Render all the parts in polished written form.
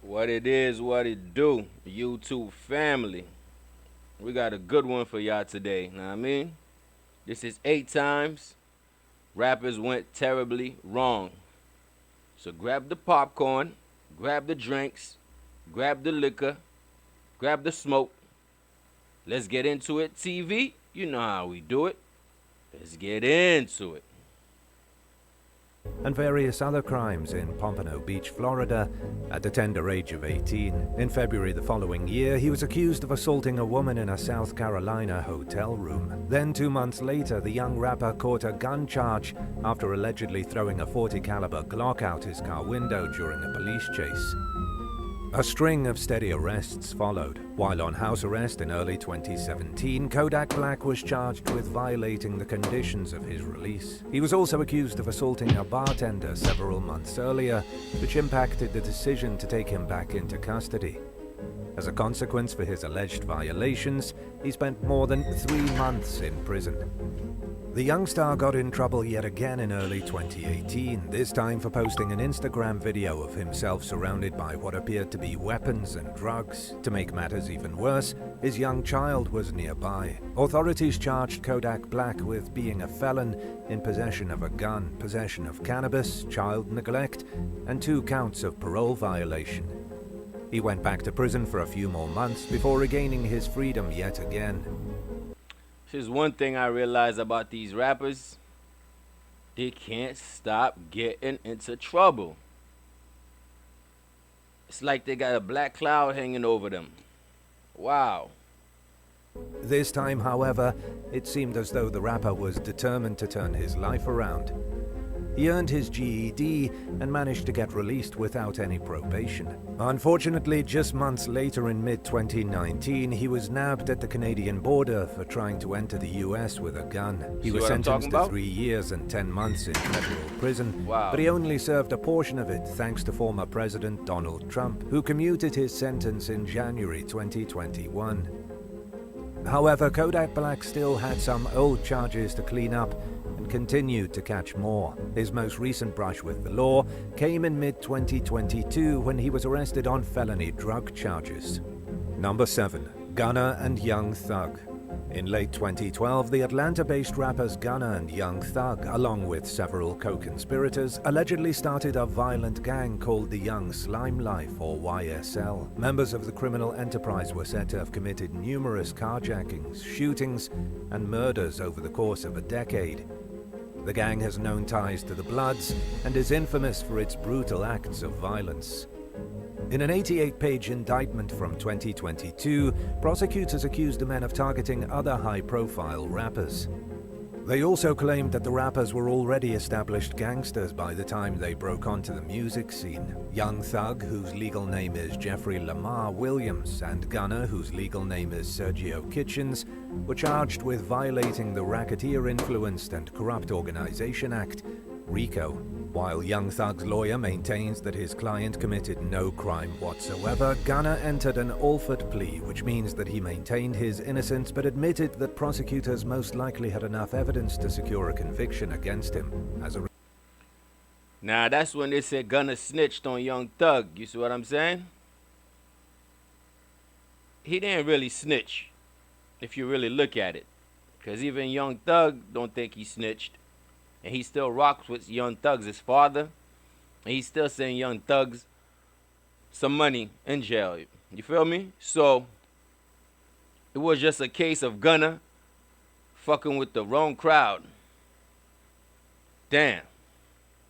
What it is, what it do, YouTube family. We got a good one for y'all today. Know what I mean? This is 8 times rappers went terribly wrong. So grab the popcorn, grab the drinks, grab the liquor, grab the smoke. Let's get into it, TV. You know how we do it. Let's get into it. And various other crimes in Pompano Beach, Florida, at the tender age of 18. In February the following year, he was accused of assaulting a woman in a South Carolina hotel room. Then 2 months later, the young rapper caught a gun charge after allegedly throwing a .40 caliber Glock out his car window during a police chase. A string of steady arrests followed. While on house arrest in early 2017, Kodak Black was charged with violating the conditions of his release. He was also accused of assaulting a bartender several months earlier, which impacted the decision to take him back into custody. As a consequence for his alleged violations, he spent more than 3 months in prison. The young star got in trouble yet again in early 2018, this time for posting an Instagram video of himself surrounded by what appeared to be weapons and drugs. To make matters even worse, his young child was nearby. Authorities charged Kodak Black with being a felon in possession of a gun, possession of cannabis, child neglect, and 2 counts of parole violation. He went back to prison for a few more months before regaining his freedom yet again. Here's one thing I realize about these rappers. They can't stop getting into trouble. It's like they got a black cloud hanging over them. Wow. This time, however, it seemed as though the rapper was determined to turn his life around. He earned his GED and managed to get released without any probation. Unfortunately, just months later in mid-2019, he was nabbed at the Canadian border for trying to enter the US with a gun. He was sentenced to 3 years and 10 months in federal prison, but he only served a portion of it thanks to former President Donald Trump, who commuted his sentence in January 2021. However, Kodak Black still had some old charges to clean up and continued to catch more. His most recent brush with the law came in mid-2022 when he was arrested on felony drug charges. Number 7. Gunna and Young Thug. In late 2012, the Atlanta-based rappers Gunna and Young Thug, along with several co-conspirators, allegedly started a violent gang called the Young Slime Life, or YSL. Members of the criminal enterprise were said to have committed numerous carjackings, shootings, and murders over the course of a decade. The gang has known ties to the Bloods and is infamous for its brutal acts of violence. In an 88-page indictment from 2022, prosecutors accused the men of targeting other high-profile rappers. They also claimed that the rappers were already established gangsters by the time they broke onto the music scene. Young Thug, whose legal name is Jeffrey Lamar Williams, and Gunna, whose legal name is Sergio Kitchens, were charged with violating the Racketeer Influenced and Corrupt Organization Act, RICO. While Young Thug's lawyer maintains that his client committed no crime whatsoever, Gunna entered an Alford plea, which means that he maintained his innocence but admitted that prosecutors most likely had enough evidence to secure a conviction against him. Now that's when they said Gunna snitched on Young Thug. You see what I'm saying? He didn't really snitch, if you really look at it. Because even Young Thug don't think he snitched. And he still rocks with Young Thug's his father. And he's still sending Young Thugs some money in jail. You feel me? So, it was just a case of Gunna fucking with the wrong crowd. Damn.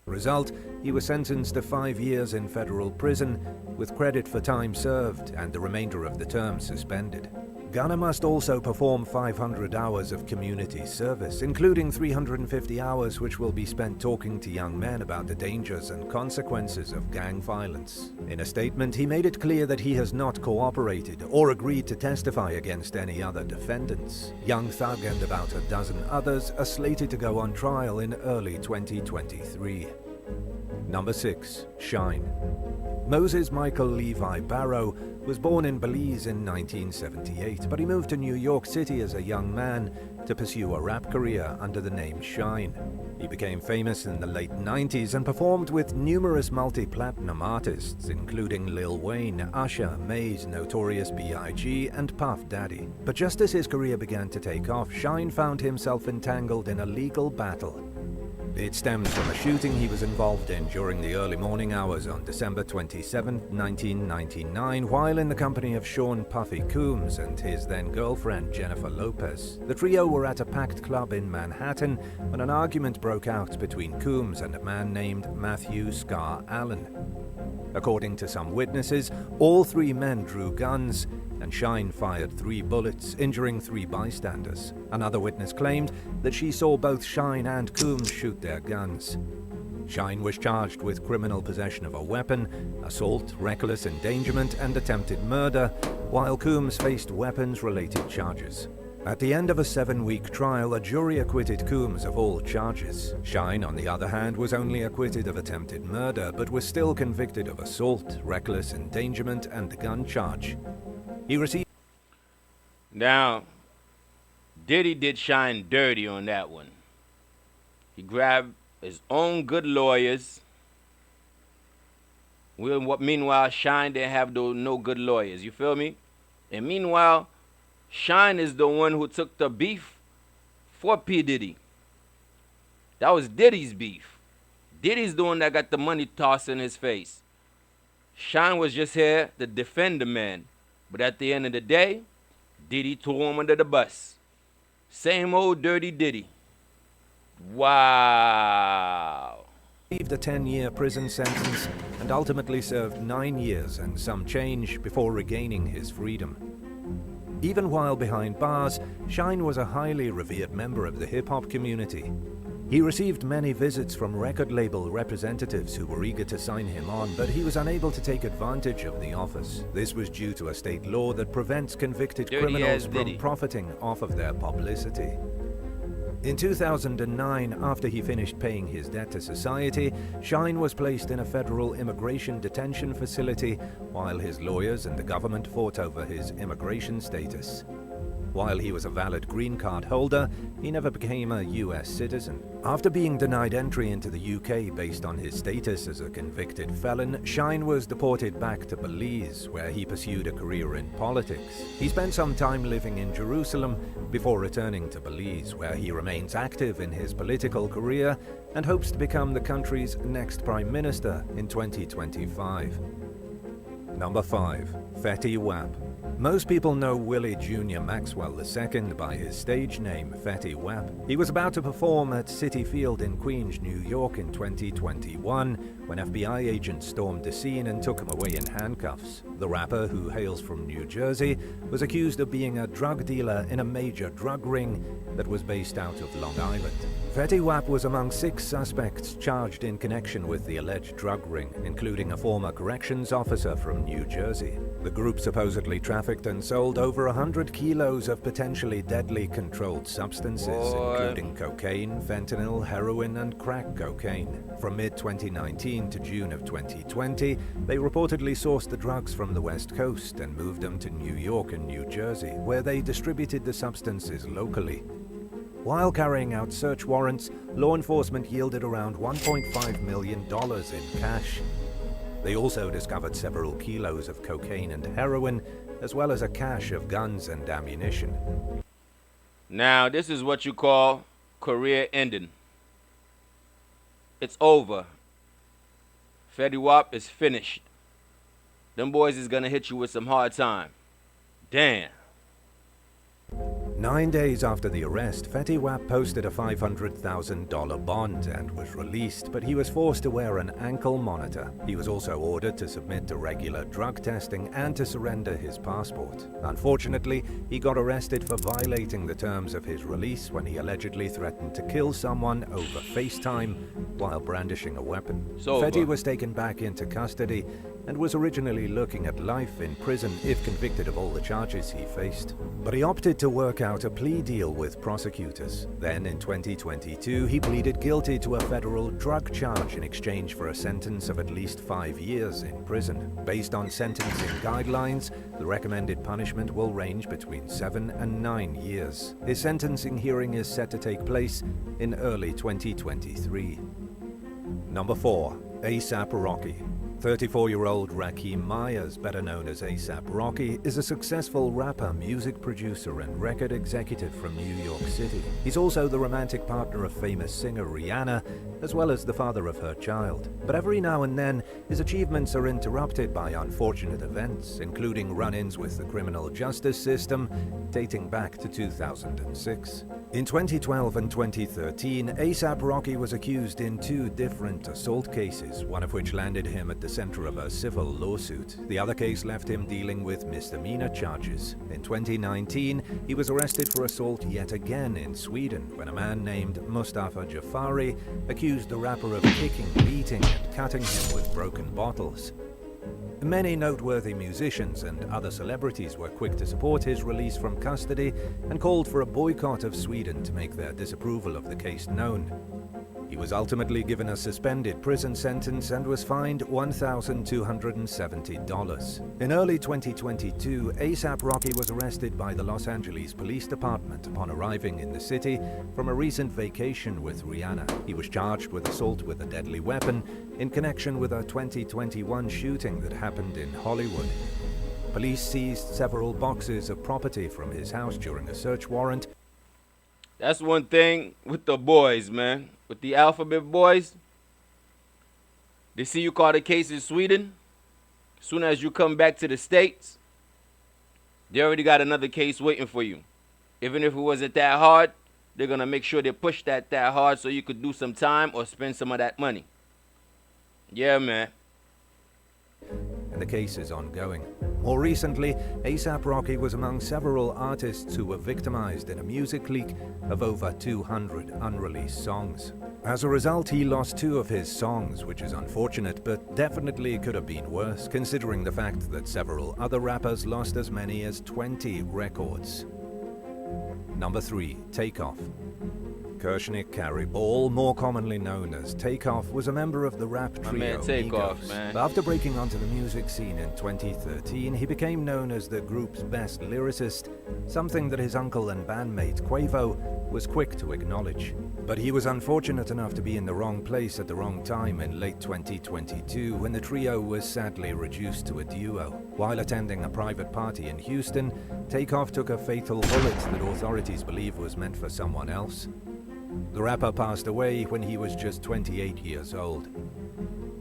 Result, he was sentenced to 5 years in federal prison, with credit for time served and the remainder of the term suspended. Gunna must also perform 500 hours of community service, including 350 hours which will be spent talking to young men about the dangers and consequences of gang violence. In a statement, he made it clear that he has not cooperated or agreed to testify against any other defendants. Young Thug and about a dozen others are slated to go on trial in early 2023. Number 6. Shine. Moses Michael Levi Barrow was born in Belize in 1978, but he moved to New York City as a young man to pursue a rap career under the name Shine. He became famous in the late 90s and performed with numerous multi-platinum artists, including Lil Wayne, Usher, Maze, Notorious B.I.G., and Puff Daddy. But just as his career began to take off, Shine found himself entangled in a legal battle. It stemmed from a shooting he was involved in during the early morning hours on December 27, 1999, while in the company of Sean Puffy Combs and his then-girlfriend Jennifer Lopez. The trio were at a packed club in Manhattan when an argument broke out between Combs and a man named Matthew Scar Allen. According to some witnesses, all three men drew guns, and Shine fired 3 bullets, injuring 3 bystanders. Another witness claimed that she saw both Shine and Combs shoot their guns. Shine was charged with criminal possession of a weapon, assault, reckless endangerment, and attempted murder, while Combs faced weapons-related charges. At the end of a 7-week trial, a jury acquitted Combs of all charges. Shine, on the other hand, was only acquitted of attempted murder, but was still convicted of assault, reckless endangerment, and the gun charge. He received... Now, Diddy did Shine dirty on that one. He grabbed his own good lawyers. Meanwhile, Shine didn't have no good lawyers. You feel me? And meanwhile, Shine is the one who took the beef for P. Diddy. That was Diddy's beef. Diddy's the one that got the money tossed in his face. Shine was just here to defend the man. But at the end of the day, Diddy threw him under the bus. Same old dirty Diddy. Wow. Received a 10-year prison sentence and ultimately served 9 years and some change before regaining his freedom. Even while behind bars, Shine was a highly revered member of the hip-hop community. He received many visits from record label representatives who were eager to sign him on, but he was unable to take advantage of the offers. This was due to a state law that prevents convicted criminals from profiting off of their publicity. In 2009, after he finished paying his debt to society, Shine was placed in a federal immigration detention facility while his lawyers and the government fought over his immigration status. While he was a valid green card holder, he never became a US citizen. After being denied entry into the UK based on his status as a convicted felon, Shine was deported back to Belize, where he pursued a career in politics. He spent some time living in Jerusalem before returning to Belize, where he remains active in his political career and hopes to become the country's next prime minister in 2025. Number 5. Fetty Wap. Most people know Willie Jr. Maxwell II by his stage name, Fetty Wap. He was about to perform at Citi Field in Queens, New York in 2021 when FBI agents stormed the scene and took him away in handcuffs. The rapper, who hails from New Jersey, was accused of being a drug dealer in a major drug ring that was based out of Long Island. Fetty Wap was among 6 suspects charged in connection with the alleged drug ring, including a former corrections officer from New Jersey. The group supposedly trafficked and sold over 100 kilos of potentially deadly controlled substances, including cocaine, fentanyl, heroin, and crack cocaine. From mid-2019 to June of 2020, they reportedly sourced the drugs from the West Coast and moved them to New York and New Jersey, where they distributed the substances locally. While carrying out search warrants, law enforcement yielded around $1.5 million in cash. They also discovered several kilos of cocaine and heroin, as well as a cache of guns and ammunition. Now, this is what you call career ending. It's over. Fetty Wap is finished. Them boys is gonna hit you with some hard time. Damn. 9 days after the arrest, Fetty Wap posted a $500,000 bond and was released, but he was forced to wear an ankle monitor. He was also ordered to submit to regular drug testing and to surrender his passport. Unfortunately, he got arrested for violating the terms of his release when he allegedly threatened to kill someone over FaceTime while brandishing a weapon. Fetty was taken back into custody and was originally looking at life in prison if convicted of all the charges he faced. But he opted to work out a plea deal with prosecutors. Then in 2022, he pleaded guilty to a federal drug charge in exchange for a sentence of at least 5 years in prison. Based on sentencing guidelines, the recommended punishment will range between 7 and 9 years. His sentencing hearing is set to take place in early 2023. Number 4. A$AP Rocky. 34-year-old Rakim Myers, better known as A$AP Rocky, is a successful rapper, music producer, and record executive from New York City. He's also the romantic partner of famous singer Rihanna, as well as the father of her child. But every now and then, his achievements are interrupted by unfortunate events, including run-ins with the criminal justice system, dating back to 2006. In 2012 and 2013, A$AP Rocky was accused in 2 different assault cases, one of which landed him at the center of a civil lawsuit. The other case left him dealing with misdemeanor charges. In 2019, he was arrested for assault yet again in Sweden when a man named Mustafa Jafari accused the rapper of kicking, beating, and cutting him with broken bottles. Many noteworthy musicians and other celebrities were quick to support his release from custody and called for a boycott of Sweden to make their disapproval of the case known. He was ultimately given a suspended prison sentence and was fined $1,270. In early 2022, A$AP Rocky was arrested by the Los Angeles Police Department upon arriving in the city from a recent vacation with Rihanna. He was charged with assault with a deadly weapon in connection with a 2021 shooting that happened in Hollywood. Police seized several boxes of property from his house during a search warrant. That's one thing with the boys, man. With the Alphabet Boys, they see you caught a case in Sweden. As soon as you come back to the States, they already got another case waiting for you. Even if it wasn't that hard, they're going to make sure they push that hard so you could do some time or spend some of that money. Yeah, man. And the case is ongoing. More recently, A$AP Rocky was among several artists who were victimized in a music leak of over 200 unreleased songs. As a result, he lost 2 of his songs, which is unfortunate, but definitely could have been worse, considering the fact that several other rappers lost as many as 20 records. Number 3. Takeoff. Kershnik Carey Ball, more commonly known as Takeoff, was a member of the rap trio Migos. After breaking onto the music scene in 2013, he became known as the group's best lyricist, something that his uncle and bandmate Quavo was quick to acknowledge. But he was unfortunate enough to be in the wrong place at the wrong time in late 2022 when the trio was sadly reduced to a duo. While attending a private party in Houston, Takeoff took a fatal bullet that authorities believe was meant for someone else. The rapper passed away when he was just 28 years old.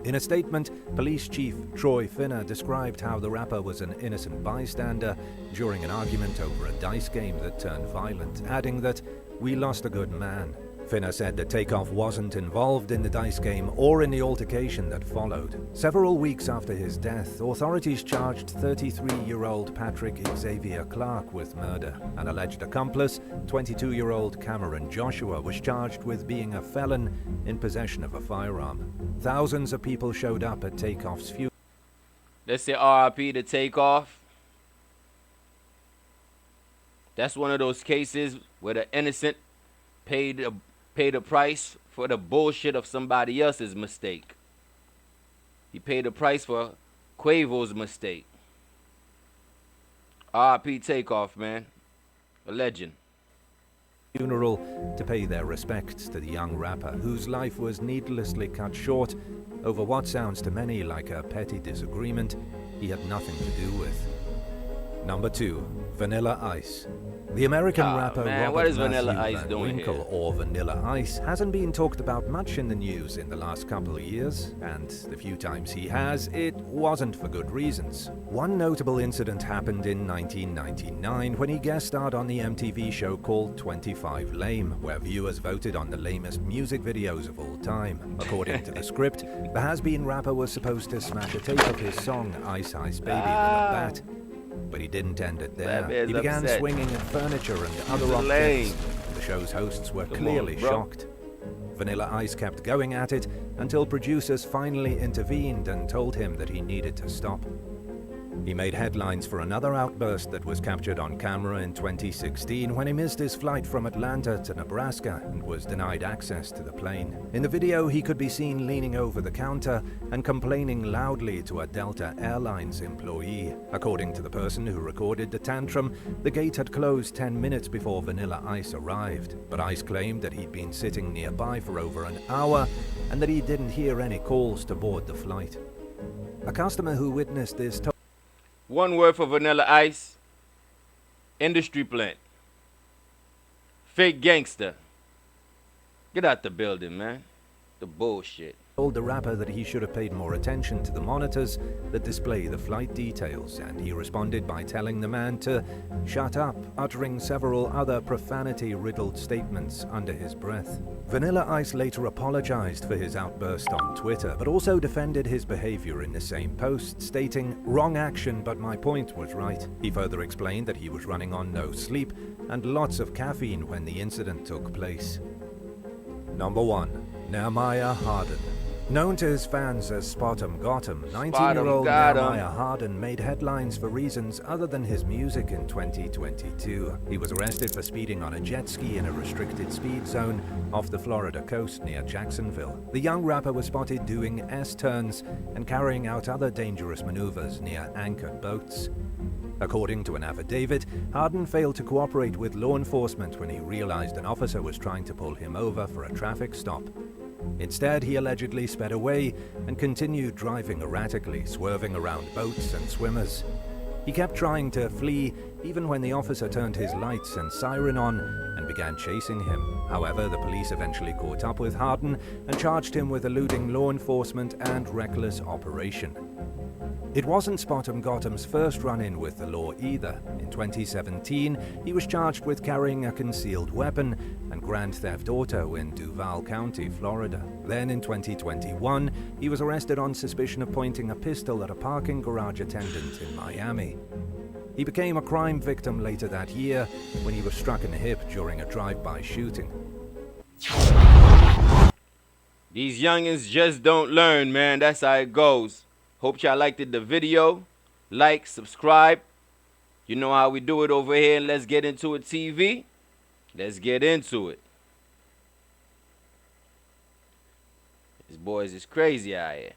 In a statement, Police Chief Troy Finner described how the rapper was an innocent bystander during an argument over a dice game that turned violent, adding that, "We lost a good man." Finner said that Takeoff wasn't involved in the dice game or in the altercation that followed. Several weeks after his death, authorities charged 33-year-old Patrick Xavier Clark with murder. An alleged accomplice, 22-year-old Cameron Joshua, was charged with being a felon in possession of a firearm. Thousands of people showed up at Takeoff's funeral. Let's say RIP to Takeoff. That's one of those cases where the innocent paid a price for the bullshit of somebody else's mistake. He paid a price for Quavo's mistake. R.I.P. Takeoff, man. A legend. Funeral to pay their respects to the young rapper whose life was needlessly cut short over what sounds to many like a petty disagreement he had nothing to do with. Number 2. Vanilla Ice. The American rapper man, Robert what is Matthew Vanilla Ice Van doing Winkle, here? or Vanilla Ice, hasn't been talked about much in the news in the last couple of years, and the few times he has, it wasn't for good reasons. One notable incident happened in 1999 when he guest starred on the MTV show called 25 Lame, where viewers voted on the lamest music videos of all time. According to the script, the has-been rapper was supposed to smash a tape of his song Ice Ice Baby with a bat. But he didn't end it there. He began swinging at furniture and other objects. The show's hosts were clearly shocked. Vanilla Ice kept going at it until producers finally intervened and told him that he needed to stop. He made headlines for another outburst that was captured on camera in 2016 when he missed his flight from Atlanta to Nebraska and was denied access to the plane. In the video, he could be seen leaning over the counter and complaining loudly to a Delta Airlines employee. According to the person who recorded the tantrum, the gate had closed 10 minutes before Vanilla Ice arrived, but Ice claimed that he'd been sitting nearby for over an hour and that he didn't hear any calls to board the flight. A customer who witnessed this told One word for Vanilla Ice. Industry plant. Fake gangster. Get out the building, man. The bullshit. the rapper that he should have paid more attention to the monitors that display the flight details, and he responded by telling the man to shut up, uttering several other profanity-riddled statements under his breath. Vanilla Ice later apologized for his outburst on Twitter, but also defended his behavior in the same post, stating, "Wrong action, but my point was right." He further explained that he was running on no sleep and lots of caffeine when the incident took place. Number 1. Nehemiah Harden. Known to his fans as Spot'em Gotham, 19-year-old Nehemiah Harden made headlines for reasons other than his music in 2022. He was arrested for speeding on a jet ski in a restricted speed zone off the Florida coast near Jacksonville. The young rapper was spotted doing S-turns and carrying out other dangerous maneuvers near anchored boats. According to an affidavit, Harden failed to cooperate with law enforcement when he realized an officer was trying to pull him over for a traffic stop. Instead, he allegedly sped away and continued driving erratically, swerving around boats and swimmers. He kept trying to flee even when the officer turned his lights and siren on and began chasing him. However, the police eventually caught up with Harden and charged him with eluding law enforcement and reckless operation. It wasn't Spot'em Gotham's first run-in with the law either. In 2017, he was charged with carrying a concealed weapon and grand theft auto in Duval County, Florida. Then in 2021, he was arrested on suspicion of pointing a pistol at a parking garage attendant in Miami. He became a crime victim later that year when he was struck in the hip during a drive-by shooting. These youngins just don't learn, man. That's how it goes. Hope y'all liked the video. Like, subscribe. You know how we do it over here. Let's Get Into It TV. Let's get into it. These boys is crazy out here.